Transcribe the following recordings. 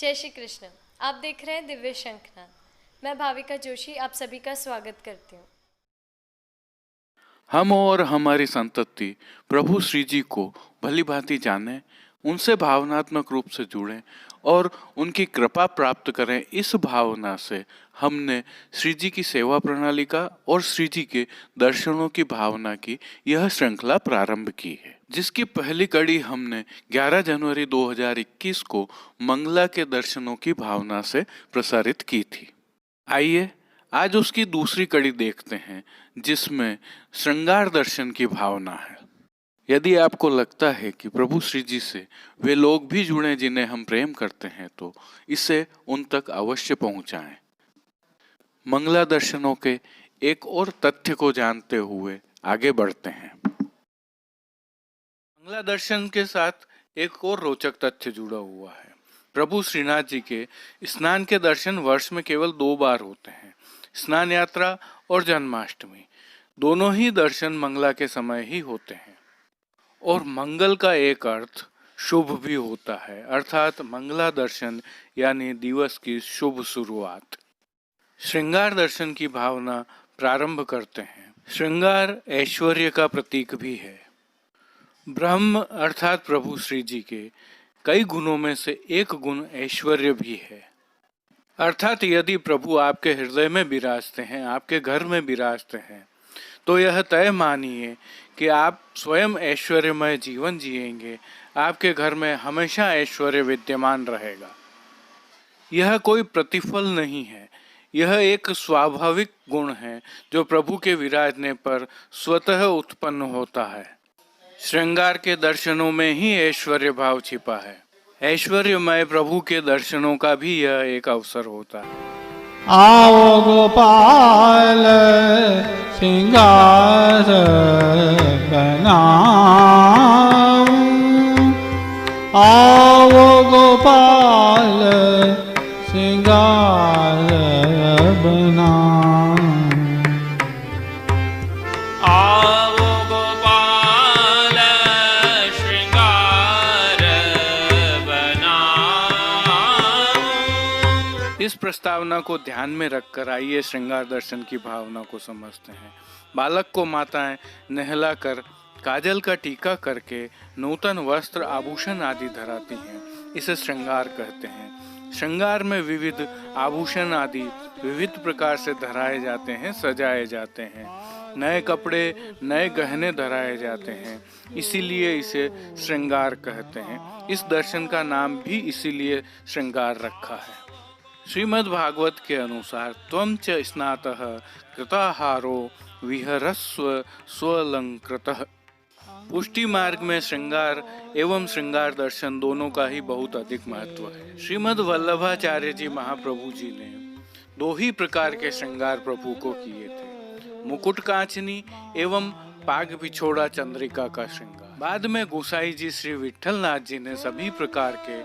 जय श्री कृष्ण। आप देख रहे हैं दिव्य शंखनाद। मैं भाविका जोशी आप सभी का स्वागत करती हूँ। हम और हमारी संतति प्रभु श्री जी को भली भांति जानें, उनसे भावनात्मक रूप से जुड़ें और उनकी कृपा प्राप्त करें। इस भावना से हमने श्री जी की सेवा प्रणाली का और श्री जी के दर्शनों की भावना की यह श्रृंखला प्रारंभ की है, जिसकी पहली कड़ी हमने 11 जनवरी 2021 को मंगला के दर्शनों की भावना से प्रसारित की थी। आइए आज उसकी दूसरी कड़ी देखते हैं, जिसमें श्रृंगार दर्शन की भावना है। यदि आपको लगता है कि प्रभु श्री जी से वे लोग भी जुड़े जिन्हें हम प्रेम करते हैं, तो इसे उन तक अवश्य पहुंचाएं। मंगला दर्शनों के एक और तथ्य को जानते हुए आगे बढ़ते हैं। मंगला दर्शन के साथ एक और रोचक तथ्य जुड़ा हुआ है। प्रभु श्रीनाथ जी के स्नान के दर्शन वर्ष में केवल 2 बार होते हैं, स्नान यात्रा और जन्माष्टमी। दोनों ही दर्शन मंगला के समय ही होते हैं और मंगल का एक अर्थ शुभ भी होता है, अर्थात मंगला दर्शन यानी दिवस की शुभ शुरुआत। श्रृंगार दर्शन की भावना प्रारंभ करते हैं। श्रृंगार ऐश्वर्य का प्रतीक भी है। ब्रह्म अर्थात प्रभु श्री जी के कई गुणों में से एक गुण ऐश्वर्य भी है। अर्थात यदि प्रभु आपके हृदय में विराजते हैं, आपके घर में विराजते हैं, तो यह तय मानिए कि आप स्वयं ऐश्वर्यमय जीवन जिएंगे। आपके घर में हमेशा ऐश्वर्य विद्यमान रहेगा। यह कोई प्रतिफल नहीं है, यह एक स्वाभाविक गुण है जो प्रभु के विराजने पर स्वतः उत्पन्न होता है। श्रृंगार के दर्शनों में ही ऐश्वर्य भाव छिपा है। ऐश्वर्यमय प्रभु के दर्शनों का भी यह एक अवसर होता है। आओ गोपाल श्रृंगार बनाऊं, आओ गोपाल श्रृंगार बनाऊं, आओ गोपाल श्रृंगार बनाऊं। इस प्रस्तावना को ध्यान में रखकर आइए श्रृंगार दर्शन की भावना को समझते हैं। बालक को माताएं नहलाकर काजल का टीका करके नूतन वस्त्र आभूषण आदि धराती हैं, इसे श्रृंगार कहते हैं। श्रृंगार में विविध आभूषण आदि विविध प्रकार से धराए जाते हैं, सजाए जाते हैं। नए कपड़े, नए गहने धराए जाते हैं, इसीलिए इसे श्रृंगार कहते हैं। इस दर्शन का नाम भी इसीलिए श्रृंगार रखा है। श्रीमद् भागवत के अनुसार त्वं च स्नातः कृताहारो विहरस्व स्वलंकृतः। पुष्टि मार्ग में श्रृंगार एवं श्रृंगार दर्शन दोनों का ही बहुत अधिक महत्व है। श्रीमद् वल्लभाचार्य जी महाप्रभु जी ने 2 ही प्रकार के श्रृंगार प्रभु को किए थे, मुकुट कांचनी एवं पाग पिछोड़ा चंद्रिका का श्रृंगार। बाद में गोसाई जी श्री विठल नाथ जी ने सभी प्रकार के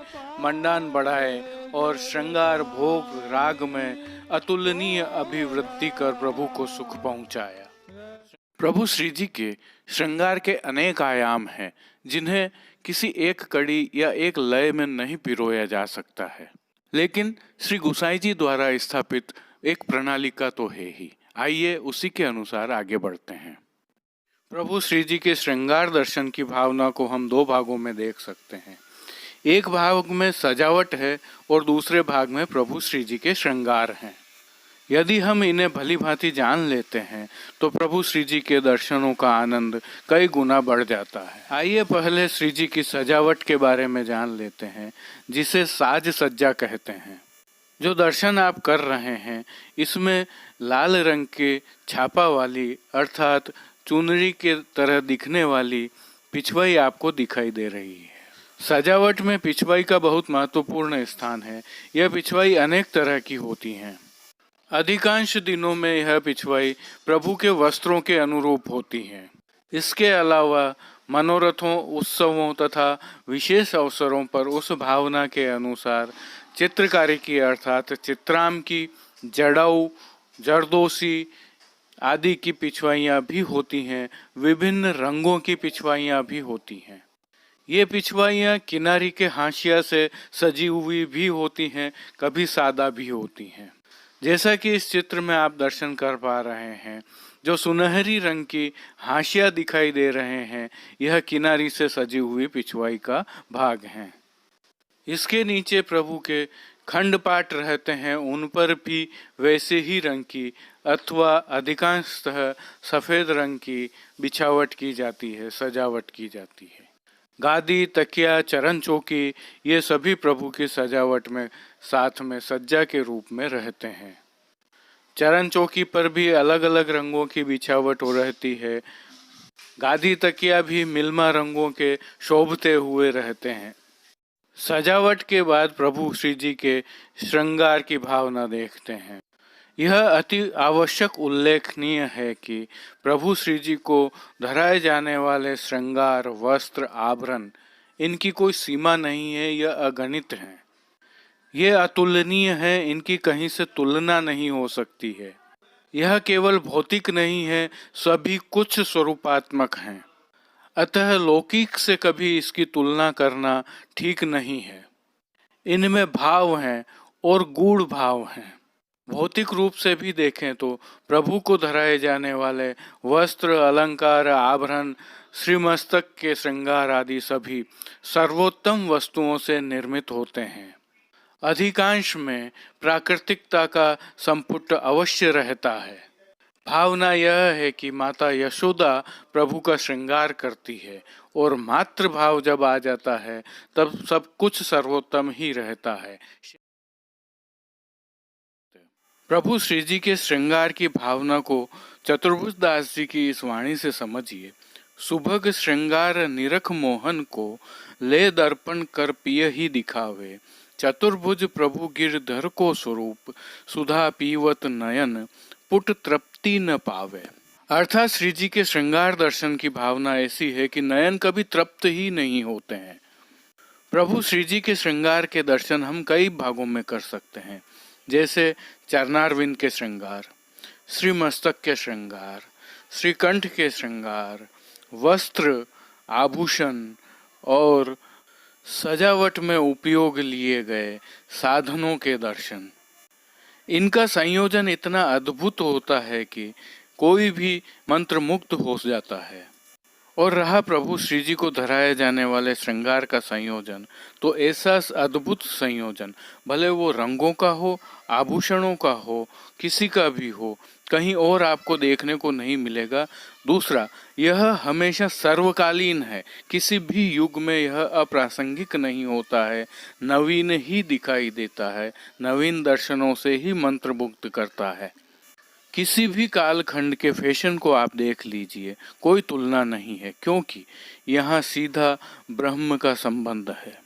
मंडान बढ़ाए और श्रृंगार भोग राग में अतुलनीय अभिवृद्धि कर प्रभु को सुख पहुंचाया। प्रभु श्री जी के श्रृंगार के अनेक आयाम हैं, जिन्हें किसी एक कड़ी या एक लय में नहीं पिरोया जा सकता है, लेकिन श्री गोसाई जी द्वारा स्थापित एक प्रणाली का तो है ही। आइए उसी के अनुसार आगे बढ़ते हैं। प्रभु श्री जी के श्रृंगार दर्शन की भावना को हम 2 भागों में देख सकते हैं। एक भाग में सजावट है और दूसरे भाग में प्रभु श्री जी के श्रृंगार हैं। यदि हम इन्हें भली भांति जान लेते हैं तो प्रभु श्री जी के दर्शनों का आनंद कई गुना बढ़ जाता है। आइए पहले श्री जी की सजावट के बारे में जान लेते हैं, जिसे साज सज्जा कहते हैं। जो दर्शन आप कर रहे हैं, इसमें लाल रंग के छापा वाली अर्थात चुनरी के तरह दिखने वाली पिछवाई आपको दिखाई दे रही है। सजावट में पिछवाई का बहुत महत्वपूर्ण स्थान है। यह पिछवाई अनेक तरह की होती हैं। अधिकांश दिनों में यह पिछवाई प्रभु के वस्त्रों के अनुरूप होती हैं। इसके अलावा मनोरथों, उत्सवों तथा विशेष अवसरों पर उस भावना के अनुसार चित्रकारी की अर्थात चित्राम की, जड़ाऊ, जरदोसी आदि की पिछवाइयाँ भी होती हैं। विभिन्न रंगों की पिछवाइयाँ भी होती हैं। ये पिछवाइयाँ किनारी के हाशिया से सजी हुई भी होती हैं, कभी सादा भी होती हैं। जैसा कि इस चित्र में आप दर्शन कर पा रहे हैं, जो सुनहरी रंग की हाशिया दिखाई दे रहे हैं, यह किनारी से सजी हुई पिछवाई का भाग है। इसके नीचे प्रभु के खंड पाठ रहते हैं, उन पर भी वैसे ही रंग की अथवा अधिकांशतः सफेद रंग की बिछावट की जाती है, सजावट की जाती है। गादी, तकिया, चरण चौकी, ये सभी प्रभु की सजावट में साथ में सज्जा के रूप में रहते हैं। चरण चौकी पर भी अलग अलग रंगों की बिछावट हो रहती है। गादी, तकिया भी मिलमा रंगों के शोभते हुए रहते हैं। सजावट के बाद प्रभु श्री जी के श्रृंगार की भावना देखते हैं। यह अति आवश्यक उल्लेखनीय है कि प्रभु श्री जी को धराए जाने वाले श्रृंगार, वस्त्र, आभरण, इनकी कोई सीमा नहीं है, यह अगणित हैं। ये अतुलनीय है, इनकी कहीं से तुलना नहीं हो सकती है। यह केवल भौतिक नहीं है, सभी कुछ स्वरूपात्मक हैं। अतः लौकिक से कभी इसकी तुलना करना ठीक नहीं है। इनमें भाव हैं और गूढ़ भाव हैं। भौतिक रूप से भी देखें तो प्रभु को धराए जाने वाले वस्त्र, अलंकार, आभरण, श्रीमस्तक के श्रृंगार आदि सभी सर्वोत्तम वस्तुओं से निर्मित होते हैं। अधिकांश में प्राकृतिकता का संपुट अवश्य रहता है। भावना यह है कि माता यशोदा प्रभु का श्रृंगार करती है और मातृ भाव जब आ जाता है तब सब कुछ सर्वोत्तम ही रहता है। प्रभु श्री जी के श्रृंगार की भावना को चतुर्भुज दास जी की इस वाणी से समझिए। सुभग श्रृंगार निरख मोहन को, ले दर्पण कर पिय ही दिखावे। चतुर्भुज प्रभु गिरधर को स्वरूप, सुधा पीवत नयन पुट तृप्ति न पावे। अर्थात श्री जी के श्रृंगार दर्शन की भावना ऐसी है कि नयन कभी तृप्त ही नहीं होते हैं। प्रभु श्री जी के श्रृंगार के दर्शन हम कई भागों में कर सकते हैं, जैसे चरणारविंद के श्रृंगार, श्री मस्तक के श्रृंगार, श्रीकंठ के श्रृंगार, वस्त्र, आभूषण और सजावट में उपयोग लिए गए साधनों के दर्शन। इनका संयोजन इतना अद्भुत होता है कि कोई भी मंत्रमुग्ध हो जाता है। और रहा प्रभु श्री जी को धराए जाने वाले श्रृंगार का संयोजन, तो ऐसा अद्भुत संयोजन भले वो रंगों का हो, आभूषणों का हो, किसी का भी हो, कहीं और आपको देखने को नहीं मिलेगा। दूसरा, यह हमेशा सर्वकालीन है, किसी भी युग में यह अप्रासंगिक नहीं होता है, नवीन ही दिखाई देता है, नवीन दर्शनों से ही मंत्रमुग्ध करता है। किसी भी कालखंड के फैशन को आप देख लीजिए, कोई तुलना नहीं है, क्योंकि यहाँ सीधा ब्रह्म का संबंध है।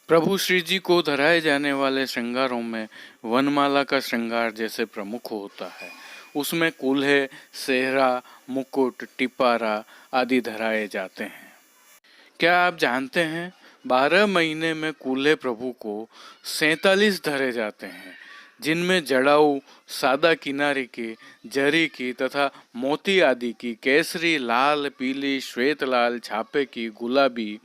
प्रभु श्री जी को धराए जाने वाले श्रृंगारों में वनमाला का श्रृंगार जैसे प्रमुख होता है। उसमें कूल्हे, सेहरा, मुकुट, टिपारा आदि धराए जाते हैं। क्या आप जानते हैं 12 महीने में कूल्हे प्रभु को 47 धरे जाते हैं, जिनमें जड़ाऊ, सादा किनारे की, जरी की तथा मोती आदि की, केसरी, लाल, पीली, श्वेत लाल, छापे की, गुलाबी,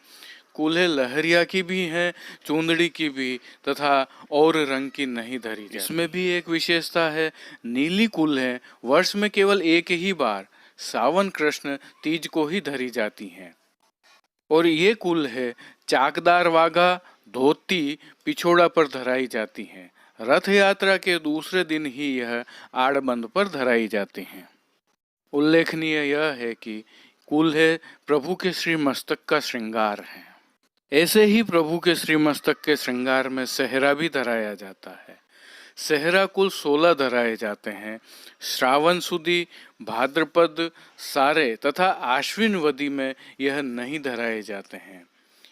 कूल्हे लहरिया की भी हैं, चूंदड़ी की भी तथा और रंग की नहीं धरी जाती। इसमें भी एक विशेषता है, नीली कूल्हे वर्ष में केवल एक ही बार सावन कृष्ण तीज को ही धरी जाती हैं। और ये कूल्हे चाकदार वागा, धोती, पिछोड़ा पर धराई जाती हैं। रथ यात्रा के दूसरे दिन ही यह आड़बंद पर धराई जाती हैं। उल्लेखनीय यह है कि कूल्हे प्रभु के श्री मस्तक का श्रृंगार है। ऐसे ही प्रभु के श्री मस्तक के श्रृंगार में सेहरा भी धराया जाता है। सेहरा कुल 16 धराए जाते हैं। श्रावण सुदी, भाद्रपद, सारे तथा आश्विन वदी में यह नहीं धराए जाते हैं।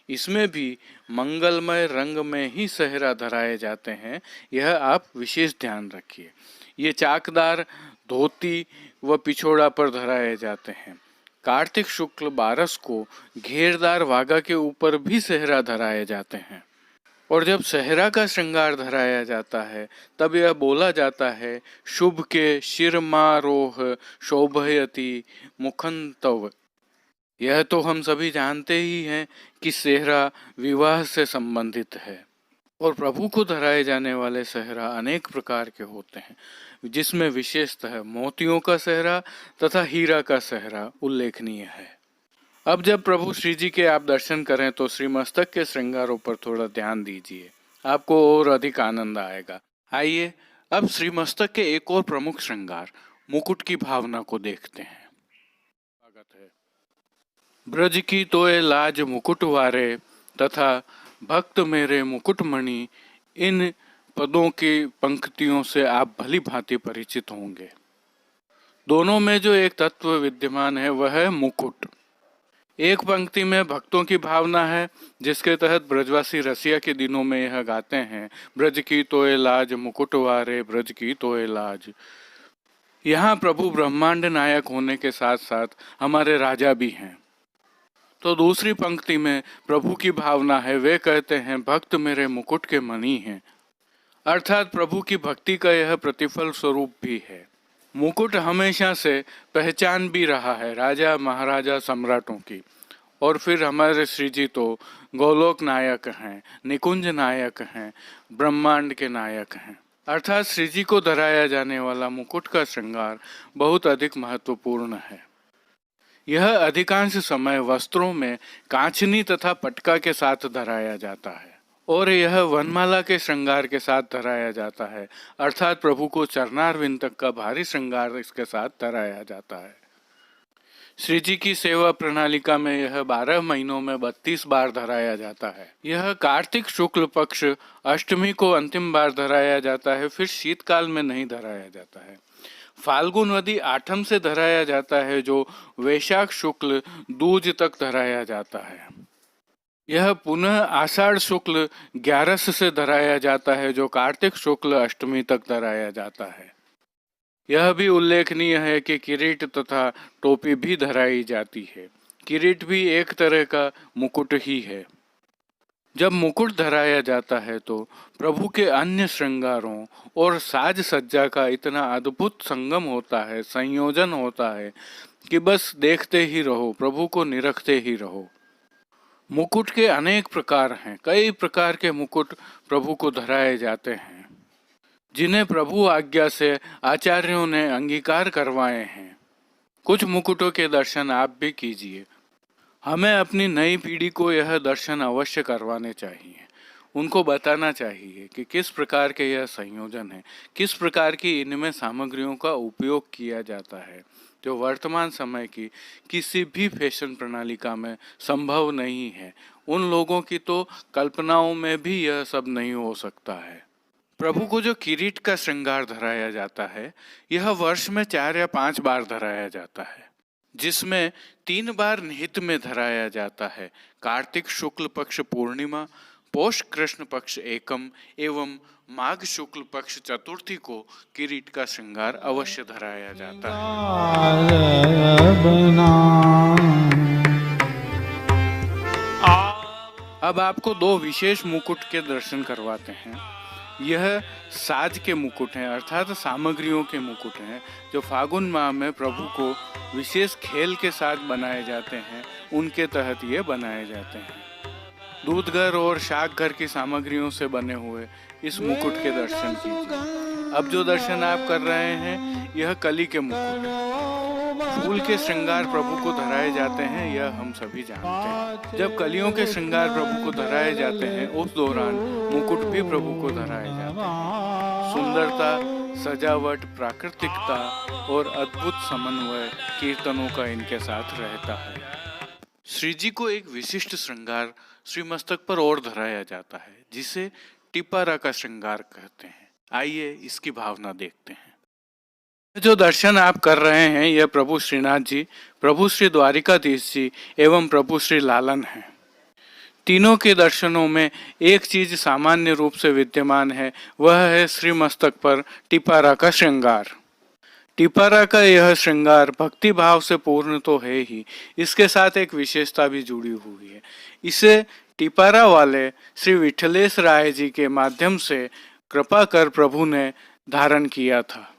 इसमें भी मंगलमय रंग में ही सेहरा धराए जाते हैं, यह आप विशेष ध्यान रखिए। ये चाकदार, धोती व पिछोड़ा पर धराए जाते हैं। कार्तिक शुक्ल 12 को घेरदार वागा के ऊपर भी सेहरा धराए जाते हैं। और जब सेहरा का श्रृंगार धराया जाता है तब यह बोला जाता है, शुभ के शिरमारोह शोभयति मुखंतव। यह तो हम सभी जानते ही हैं कि सेहरा विवाह से संबंधित है और प्रभु को धराए जाने वाले सेहरा अनेक प्रकार के होते हैं, जिसमें विशेषतः मोतियों का सेहरा तथा हीरा का सेहरा उल्लेखनीय है। अब जब प्रभु श्री जी के आप दर्शन करें तो श्री मस्तक के श्रृंगारों पर थोड़ा ध्यान दीजिए, आपको और अधिक आनंद आएगा। आइए अब श्री मस्तक के एक और प्रमुख श्रृंगार मुकुट की भावना को देखते हैं। स्वागत है। ब्रज की तोए लाज मुकुट वारे तथा भक्त मेरे मुकुटमणि, इन पदों की पंक्तियों से आप भली भांति परिचित होंगे। दोनों में जो एक तत्व विद्यमान है वह है मुकुट। एक पंक्ति में भक्तों की भावना है, जिसके तहत ब्रजवासी रसिया के दिनों में यह गाते हैं, ब्रज की तोए लाज मुकुट वारे, ब्रज की तोए लाज। यहाँ प्रभु ब्रह्मांड नायक होने के साथ साथ हमारे राजा भी हैं। तो दूसरी पंक्ति में प्रभु की भावना है, वे कहते हैं भक्त मेरे मुकुट के मणि हैं, अर्थात प्रभु की भक्ति का यह प्रतिफल स्वरूप भी है। मुकुट हमेशा से पहचान भी रहा है राजा महाराजा सम्राटों की, और फिर हमारे श्री जी तो गोलोक नायक हैं, निकुंज नायक हैं, ब्रह्मांड के नायक हैं। अर्थात श्री जी को धराया जाने वाला मुकुट का श्रृंगार बहुत अधिक महत्वपूर्ण है। यह अधिकांश समय वस्त्रों में कांचनी तथा पटका के साथ धराया जाता है और यह वनमाला के श्रृंगार के साथ धराया जाता है, अर्थात प्रभु को चरणारविंद तक का भारी श्रृंगार इसके साथ धराया जाता है। श्री जी की सेवा प्रणालिका में यह 12 महीनों में 32 बार धराया जाता है। यह कार्तिक शुक्ल पक्ष अष्टमी को अंतिम बार धराया जाता है, फिर शीतकाल में नहीं धराया जाता है। फाल्गुन नदी आठम से धराया जाता है, जो वैशाख शुक्ल दूज तक धराया जाता है। यह पुनः आषाढ़ शुक्ल 11 से धराया जाता है, जो कार्तिक शुक्ल अष्टमी तक धराया जाता है। यह भी उल्लेखनीय है कि किरीट तथा टोपी भी धराई जाती है। किरीट भी एक तरह का मुकुट ही है। जब मुकुट धराया जाता है तो प्रभु के अन्य श्रृंगारों और साज सज्जा का इतना अद्भुत संगम होता है, संयोजन होता है कि बस देखते ही रहो, प्रभु को निरखते ही रहो। मुकुट के अनेक प्रकार हैं, कई प्रकार के मुकुट प्रभु को धराए जाते हैं, जिन्हें प्रभु आज्ञा से आचार्यों ने अंगीकार करवाए हैं। कुछ मुकुटों के दर्शन आप भी कीजिए। हमें अपनी नई पीढ़ी को यह दर्शन अवश्य करवाने चाहिए। उनको बताना चाहिए कि किस प्रकार के यह संयोजन है, किस प्रकार की इनमें सामग्रियों का उपयोग किया जाता है, जो वर्तमान समय की किसी भी फैशन प्रणालिका में संभव नहीं है। उन लोगों की तो कल्पनाओं में भी यह सब नहीं हो सकता है। प्रभु को जो किरीट का श्रृंगार धराया जाता है, यह वर्ष में 4 या 5 बार धराया जाता है, जिसमें 3 बार निहित में धराया जाता है। कार्तिक शुक्ल पक्ष पूर्णिमा, पौष कृष्ण पक्ष एकम एवं माघ शुक्ल पक्ष चतुर्थी को किरीट का श्रृंगार अवश्य धराया जाता है। अब आपको 2 विशेष मुकुट के दर्शन करवाते हैं। यह साज के मुकुट हैं, अर्थात सामग्रियों के मुकुट हैं, जो फागुन माह में प्रभु को विशेष खेल के साथ बनाए जाते हैं। उनके तहत ये बनाए जाते हैं। दूध घर और शाक घर की सामग्रियों से बने हुए इस मुकुट के दर्शन कीजिए। अब जो दर्शन आप कर रहे हैं, यह कली के मुकुट है। फूल के श्रृंगार प्रभु को धराए जाते हैं, यह हम सभी जानते हैं। जब कलियों के श्रृंगार प्रभु को धराए जाते हैं, उस दौरान मुकुट भी प्रभु को धराए जाते हैं। सुंदरता, सजावट, प्राकृतिकता और अद्भुत समन्वय कीर्तनों का इनके साथ रहता है। श्री जी को एक विशिष्ट श्रृंगार श्री मस्तक पर और धराया जाता है, जिसे टिपारा का श्रृंगार कहते हैं। आइए इसकी भावना देखते हैं। जो दर्शन आप कर रहे हैं, यह प्रभु श्रीनाथ जी, प्रभु श्री द्वारिकाधीश जी एवं प्रभु श्री लालन हैं। तीनों के दर्शनों में एक चीज सामान्य रूप से विद्यमान है, वह है श्री मस्तक पर टिपारा का श्रृंगार। टिपारा का यह श्रृंगार भक्ति भाव से पूर्ण तो है ही, इसके साथ एक विशेषता भी जुड़ी हुई है। इसे टिपारा वाले श्री विठलेश राय जी के माध्यम से कृपा कर प्रभु ने धारण किया था।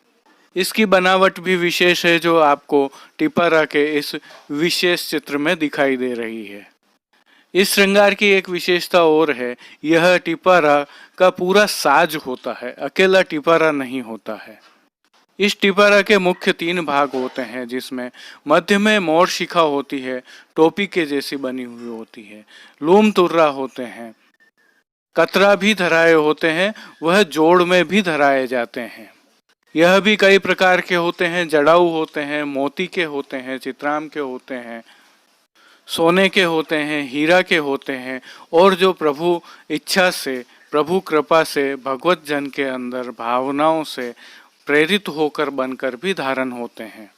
इसकी बनावट भी विशेष है, जो आपको टिपारा के इस विशेष चित्र में दिखाई दे रही है। इस श्रृंगार की एक विशेषता और है, यह टिपारा का पूरा साज होता है, अकेला टिपारा नहीं होता है। इस टिपारा के मुख्य 3 भाग होते हैं, जिसमें मध्य में मोर शिखा होती है, टोपी के जैसी बनी हुई होती है, लूम तुर्रा होते हैं, कतरा भी धराए होते हैं, वह जोड़ में भी धराए जाते हैं। यह भी कई प्रकार के होते हैं, जड़ाऊ होते हैं, मोती के होते हैं, चित्राम के होते हैं, सोने के होते हैं, हीरा के होते हैं, और जो प्रभु इच्छा से, प्रभु कृपा से, भगवत जन के अंदर भावनाओं से प्रेरित होकर बनकर भी धारण होते हैं।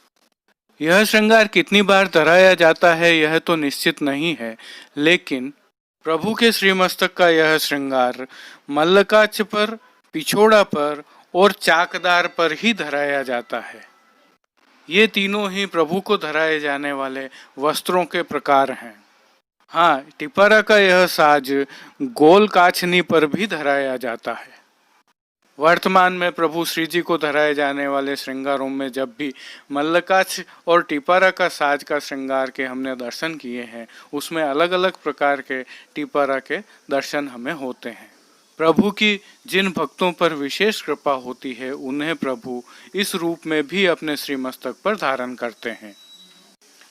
यह श्रृंगार कितनी बार धराया जाता है यह तो निश्चित नहीं है, लेकिन प्रभु के श्रीमस्तक का यह श्रृंगार मल्लकाच पर, पिछोड़ा पर और चाकदार पर ही धराया जाता है। ये तीनों ही प्रभु को धराए जाने वाले वस्त्रों के प्रकार हैं। हाँ, टिपारा का यह साज गोल काछनी पर भी धराया जाता है। वर्तमान में प्रभु श्री जी को धराए जाने वाले श्रृंगारों में जब भी मल्लकाछ और टिपारा का साज का श्रृंगार के हमने दर्शन किए हैं, उसमें अलग अलग प्रकार के टिपारा के दर्शन हमें होते हैं। प्रभु की जिन भक्तों पर विशेष कृपा होती है, उन्हें प्रभु इस रूप में भी अपने श्रीमस्तक पर धारण करते हैं।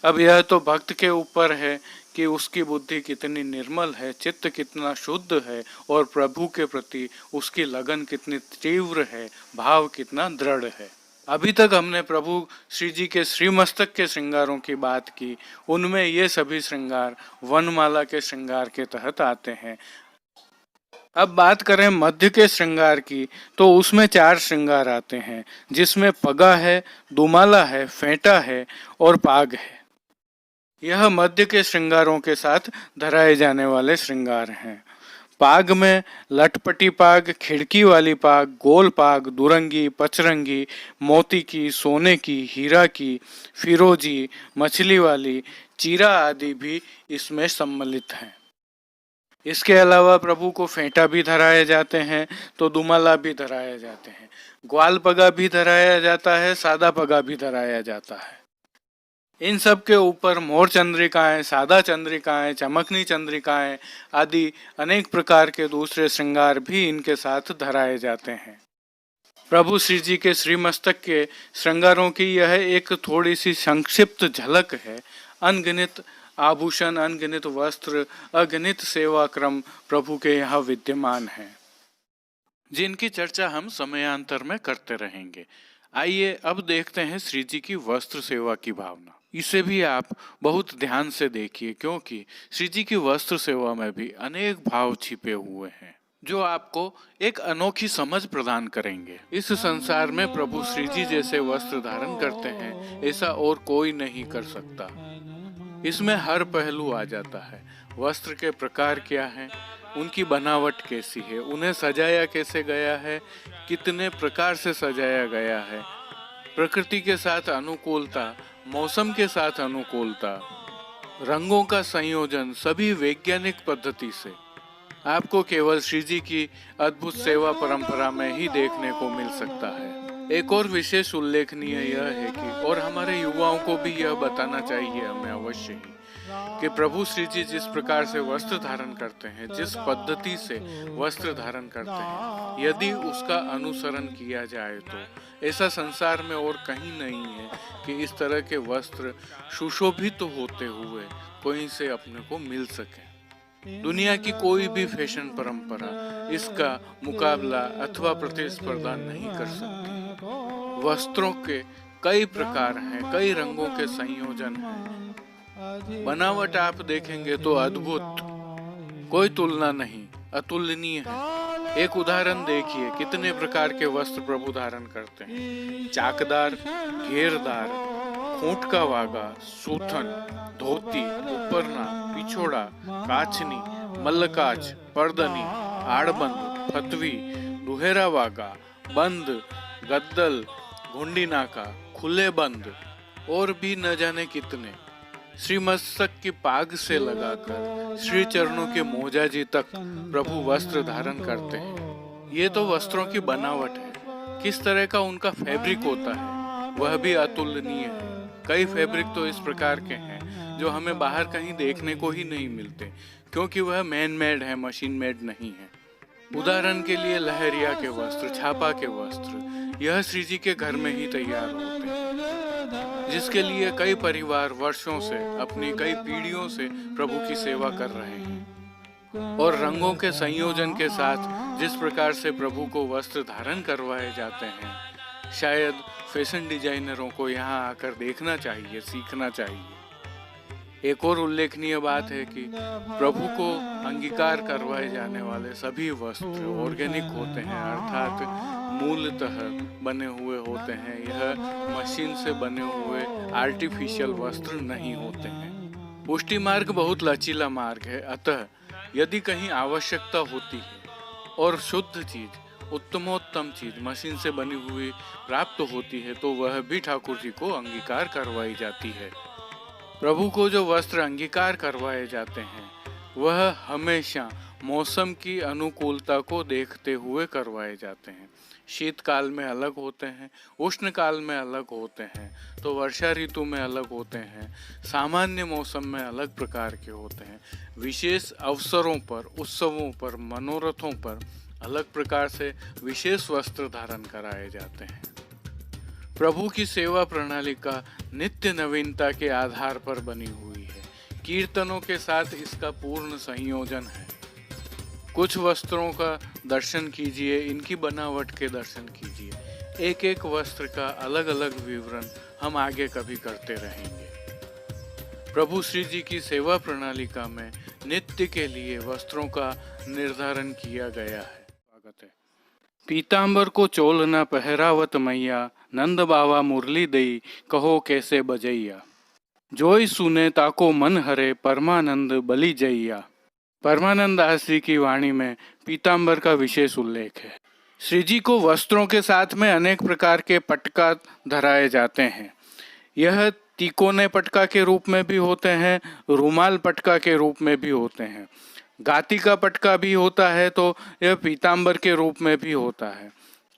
अब यह तो भक्त के ऊपर है कि उसकी बुद्धि कितनी निर्मल है, चित्त कितना शुद्ध है और प्रभु के प्रति उसकी लगन कितनी तीव्र है, भाव कितना दृढ़ है। अभी तक हमने प्रभु श्री जी के श्रीमस्तक के श्रृंगारों की बात की, उनमें ये सभी श्रृंगार वनमाला के श्रृंगार के तहत आते हैं। अब बात करें मध्य के श्रृंगार की, तो उसमें 4 श्रृंगार आते हैं, जिसमें पगा है, दुमाला है, फेंटा है और पाग है। यह मध्य के श्रृंगारों के साथ धराए जाने वाले श्रृंगार हैं। पाग में लटपटी पाग, खिड़की वाली पाग, गोल पाग, दुरंगी, पचरंगी, मोती की, सोने की, हीरा की, फिरोजी, मछली वाली, चीरा आदि भी इसमें सम्मिलित हैं। इसके अलावा प्रभु को फेंटा भी धराए जाते हैं, तो दुमाला भी धराए जाते हैं, ग्वाल पगा भी धराया जाता है, सादा पगा भी धराया जाता है। इन सब के ऊपर मोर चंद्रिकाएं, सादा चंद्रिकाएं, चमकनी चंद्रिकाएं आदि अनेक प्रकार के दूसरे श्रृंगार भी इनके साथ धराए जाते हैं। प्रभु श्री जी के श्रीमस्तक के श्रृंगारों की यह एक थोड़ी सी संक्षिप्त झलक है। अनगिनत आभूषण, अनगिनत वस्त्र, अगणित सेवा क्रम प्रभु के यहाँ विद्यमान हैं, जिनकी चर्चा हम समयांतर में करते रहेंगे। आइए अब देखते हैं श्री जी की वस्त्र सेवा की भावना। इसे भी आप बहुत ध्यान से देखिए, क्योंकि श्री जी की वस्त्र सेवा में भी अनेक भाव छिपे हुए हैं, जो आपको एक अनोखी समझ प्रदान करेंगे। इस संसार में प्रभु श्री जी जैसे वस्त्र धारण करते हैं, ऐसा और कोई नहीं कर सकता। इसमें हर पहलू आ जाता है। वस्त्र के प्रकार क्या हैं, उनकी बनावट कैसी है, उन्हें सजाया कैसे गया है, कितने प्रकार से सजाया गया है, प्रकृति के साथ अनुकूलता, मौसम के साथ अनुकूलता, रंगों का संयोजन, सभी वैज्ञानिक पद्धति से आपको केवल श्री जी की अद्भुत सेवा परंपरा में ही देखने को मिल सकता है। एक और विशेष उल्लेखनीय यह है कि, और हमारे युवाओं को भी यह बताना चाहिए हमें अवश्य ही, कि प्रभु श्री जी जिस प्रकार से वस्त्र धारण करते हैं, जिस पद्धति से वस्त्र धारण करते हैं, यदि उसका अनुसरण किया जाए तो ऐसा संसार में और कहीं नहीं है कि इस तरह के वस्त्र सुशोभित होते हुए कोई से अपने को मिल सके। दुनिया की कोई भी फैशन परंपरा इसका मुकाबला अथवा प्रतिस्पर्धा नहीं कर सकती। वस्त्रों के कई प्रकार हैं, कई रंगों के संयोजन हैं। बनावट आप देखेंगे तो अद्भुत, कोई तुलना नहीं, अतुलनीय है। एक उदाहरण देखिए, कितने प्रकार के वस्त्र प्रभु धारण करते हैं। चाकदार, घेरदार, खूंट का वागा, सूथन, धोती, उपरना, पिछोड़ा, काछनी, मल्लकाच, परदनी, आड़बंद, फतवी, दुहेरा वागा, बंद, गद्दल, घुंडी नाका, खुले बंद और भी न जाने कितने। श्रीमस्तक की पाग से लगाकर श्री चरणों के मोजाजी तक प्रभु वस्त्र धारण करते हैं। ये तो वस्त्रों की बनावट है, किस तरह का उनका फैब्रिक होता है, वह भी अतुलनीय है। कई फैब्रिक तो इस प्रकार के हैं जो हमें बाहर कहीं देखने को ही नहीं मिलते, क्योंकि वह मैन मेड है, मशीन मेड नहीं है। उदाहरण के लिए लहरिया के वस्त्र, छापा के वस्त्र, यह श्री जी के घर में ही तैयार होते हैं, जिसके लिए कई परिवार वर्षों से, अपनी कई पीढ़ियों से प्रभु की सेवा कर रहे हैं। और रंगों के संयोजन के साथ जिस प्रकार से प्रभु को वस्त्र धारण करवाए जाते हैं, शायद फैशन डिजाइनरों को यहाँ आकर देखना चाहिए, सीखना चाहिए। एक और उल्लेखनीय बात है कि प्रभु को अंगीकार करवाए जाने वाले सभी वस्त्र ऑर्गेनिक होते हैं, अर्थात मूलतः बने हुए होते हैं। यह मशीन से बने हुए आर्टिफिशियल वस्त्र नहीं होते हैं। पुष्टि मार्ग बहुत लचीला मार्ग है, अतः यदि कहीं आवश्यकता होती है और शुद्ध चीज, उत्तमोत्तम चीज मशीन से बनी हुई प्राप्त होती है, तो वह भी ठाकुर जी को अंगीकार करवाई जाती है। प्रभु को जो वस्त्र अंगीकार करवाए जाते हैं, वह हमेशा मौसम की अनुकूलता को देखते हुए करवाए जाते हैं। शीतकाल में अलग होते हैं, उष्ण काल में अलग होते हैं, तो वर्षा ऋतु में अलग होते हैं, सामान्य मौसम में अलग प्रकार के होते हैं। विशेष अवसरों पर, उत्सवों पर, मनोरथों पर अलग प्रकार से विशेष वस्त्र धारण कराए जाते हैं। प्रभु की सेवा प्रणाली का नित्य नवीनता के आधार पर बनी हुई है। कीर्तनों के साथ इसका पूर्ण संयोजन है। कुछ वस्त्रों का दर्शन कीजिए, इनकी बनावट के दर्शन कीजिए। एक एक वस्त्र का अलग अलग विवरण हम आगे कभी करते रहेंगे। प्रभु श्री जी की सेवा प्रणालिका में नित्य के लिए वस्त्रों का निर्धारण किया गया है। स्वागत है। पीतांबर को चोल न पहरावत मैया, नंद बावा मुरली दई कहो कैसे बजैया। जोई सुने ताको मन हरे, परमानंद बलि जैया। परमानंद दास जी की वाणी में पीतांबर का विशेष उल्लेख है। श्री जी को वस्त्रों के साथ में अनेक प्रकार के पटका धराए जाते हैं। यह तिकोने पटका के रूप में भी होते हैं, रुमाल पटका के रूप में भी होते हैं, गाती का पटका भी होता है, तो यह पीतांबर के रूप में भी होता है।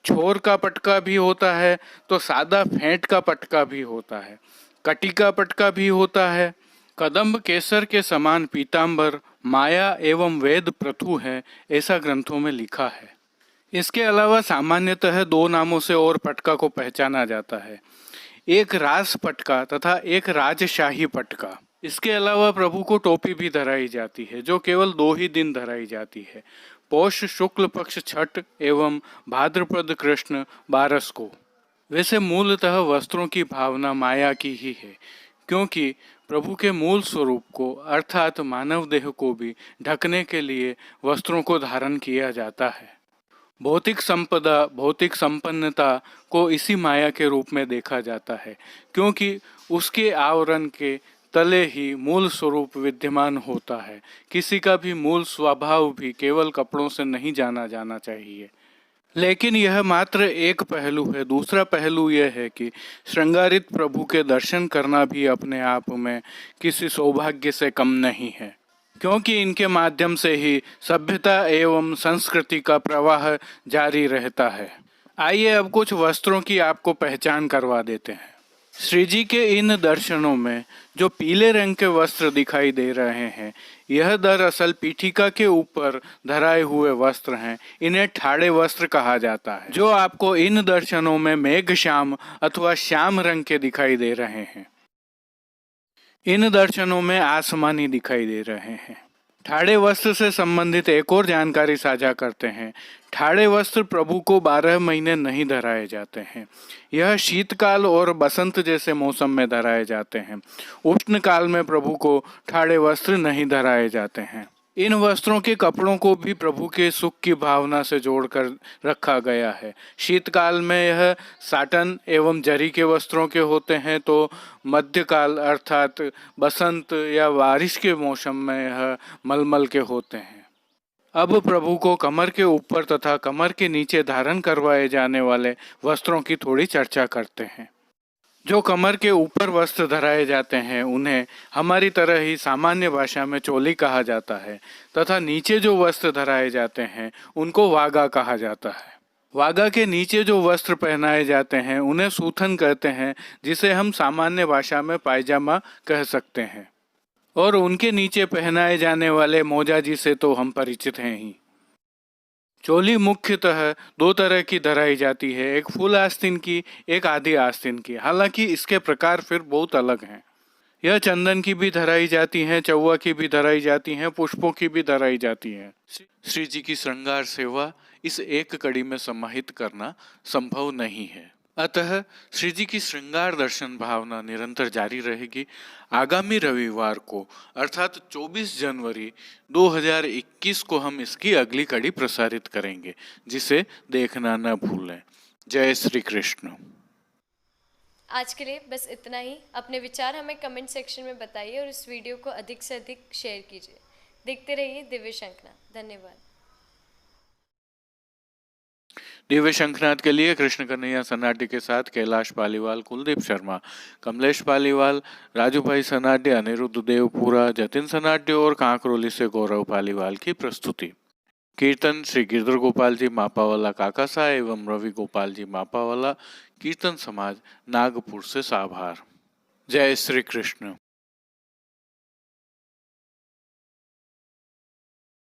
छोर का पटका भी होता है, तो सादा फेंट का पटका भी होता है, कटी का पटका भी होता है। कदम्ब केसर के समान पीतांबर माया एवं वेद प्रथु है, ऐसा ग्रंथों में लिखा है। इसके अलावा सामान्यतः दो नामों से और पटका को पहचाना जाता है, एक रास पटका तथा एक राजशाही पटका। इसके अलावा प्रभु को टोपी भी धराई जाती है, जो केवल 2 ही दिन धराई जाती है, पौष शुक्ल पक्ष छठ एवं भाद्रपद कृष्ण 12 को। वैसे मूलतः वस्त्रों की भावना माया की ही है, क्योंकि प्रभु के मूल स्वरूप को अर्थात मानव देह को भी ढकने के लिए वस्त्रों को धारण किया जाता है। भौतिक संपदा, भौतिक संपन्नता को इसी माया के रूप में देखा जाता है, क्योंकि उसके आवरण के तले ही मूल स्वरूप विद्यमान होता है। किसी का भी मूल स्वभाव भी केवल कपड़ों से नहीं जाना जाना चाहिए। लेकिन यह मात्र एक पहलू है। दूसरा पहलू यह है कि श्रृंगारित प्रभु के दर्शन करना भी अपने आप में किसी सौभाग्य से कम नहीं है, क्योंकि इनके माध्यम से ही सभ्यता एवं संस्कृति का प्रवाह जारी रहता है। आइए अब कुछ वस्त्रों की आपको पहचान करवा देते हैं। श्री जी के इन दर्शनों में जो पीले रंग के वस्त्र दिखाई दे रहे हैं, यह दरअसल पीठिका के ऊपर धराए हुए वस्त्र हैं। इन्हें ठाड़े वस्त्र कहा जाता है, जो आपको इन दर्शनों में मेघ श्याम अथवा श्याम रंग के दिखाई दे रहे हैं। इन दर्शनों में आसमानी दिखाई दे रहे हैं। ठाड़े वस्त्र से संबंधित एक और जानकारी साझा करते हैं। ठाड़े वस्त्र प्रभु को 12 महीने नहीं धराए जाते हैं। यह शीतकाल और बसंत जैसे मौसम में धराए जाते हैं। उष्ण काल में प्रभु को ठाड़े वस्त्र नहीं धराए जाते हैं। इन वस्त्रों के कपड़ों को भी प्रभु के सुख की भावना से जोड़कर रखा गया है। शीतकाल में यह साटन एवं जरी के वस्त्रों के होते हैं, तो मध्यकाल अर्थात बसंत या बारिश के मौसम में यह मलमल के होते हैं। अब प्रभु को कमर के ऊपर तथा कमर के नीचे धारण करवाए जाने वाले वस्त्रों की थोड़ी चर्चा करते हैं। जो कमर के ऊपर वस्त्र धराए जाते हैं, उन्हें हमारी तरह ही सामान्य भाषा में चोली कहा जाता है, तथा नीचे जो वस्त्र धराए जाते हैं उनको वागा कहा जाता है। वागा के नीचे जो वस्त्र पहनाए जाते हैं उन्हें सूथन कहते हैं, जिसे हम सामान्य भाषा में पायजामा कह सकते हैं। और उनके नीचे पहनाए जाने वाले मोजा जी से तो हम परिचित हैं ही। चोली मुख्यतः दो तरह की धराई जाती है, एक फुल आस्तीन की, एक आधी आस्तीन की। हालांकि इसके प्रकार फिर बहुत अलग हैं। यह चंदन की भी धराई जाती हैं, चौवा की भी धराई जाती हैं, पुष्पों की भी धराई जाती हैं। श्री जी की श्रृंगार सेवा इस एक कड़ी में समाहित करना संभव नहीं है। अतः श्री जी की श्रृंगार दर्शन भावना निरंतर जारी रहेगी। आगामी रविवार को अर्थात 24 जनवरी 2021 को हम इसकी अगली कड़ी प्रसारित करेंगे, जिसे देखना न भूलें। जय श्री कृष्ण। आज के लिए बस इतना ही। अपने विचार हमें कमेंट सेक्शन में बताइए और इस वीडियो को अधिक से अधिक शेयर कीजिए। देखते रहिए दिव्य शंखनाद। धन्यवाद। दिव्य शंखनाद के लिए कृष्ण कन्हैया सनाडे के साथ कैलाश पालीवाल, कुलदीप शर्मा, कमलेश पालीवाल, राजू भाई सनाडे, अनिरुद्ध देवपुरा, जतिन सनाडे और कांकरोली से गौरव पालीवाल की प्रस्तुति। कीर्तन श्री गिरधर गोपाल जी मापावाला काकासा एवं रवि गोपाल जी मापावाला, कीर्तन समाज नागपुर से साभार। जय श्री कृष्ण।